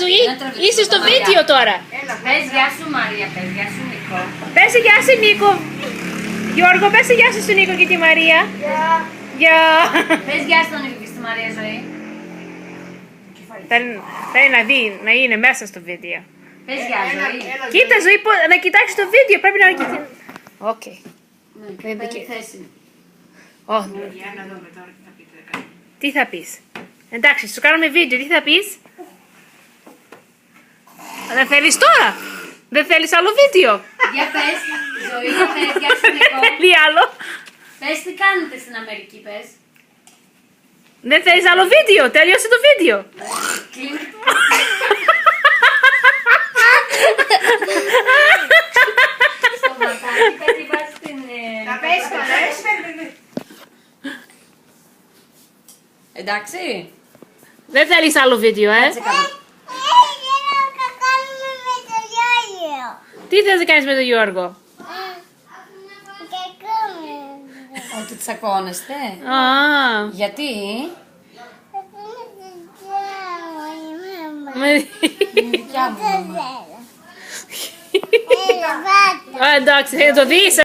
Ζωή, είσαι στο βίντεο τώρα. Πες γεια σου Μαρία, πες γεια σου Νίκο. Πες γεια σου Νίκο. Γιώργο, πες γεια σου στον Νίκο και τη Μαρία. Γεια. Πες γεια στον Νίκο και στη Μαρία Ζωή. Θέλει να δει, να είναι μέσα στο βίντεο. Πες γεια Ζωή. Κοίτα Ζωή, να κοιτάξει το βίντεο, πρέπει να κοιτάξει. Οκ. Παίρνει θέση. Τι θα πεις. Εντάξει, σου κάνουμε βίντεο, τι θα πεις. Δεν θέλεις τώρα. Δεν θέλεις άλλο βίντεο. Για πες, Ζωή, για πες γεια σου Νίκο. Τι άλλο. Πες τι κάνετε στην Αμερική, πες. Δεν θέλεις άλλο βίντεο, τέλειωσε το βίντεο. Στο ματάκι, πες τι βάζεις την... Θα πες καλές. Εντάξει. Δεν θέλεις άλλο βίντεο, Τι θες να κάνεις με τον Γιώργο. Ότι τσακώνεστε. Α, Γιατί? με- Δικιά μου μαμά. εντάξει, θα το δεις.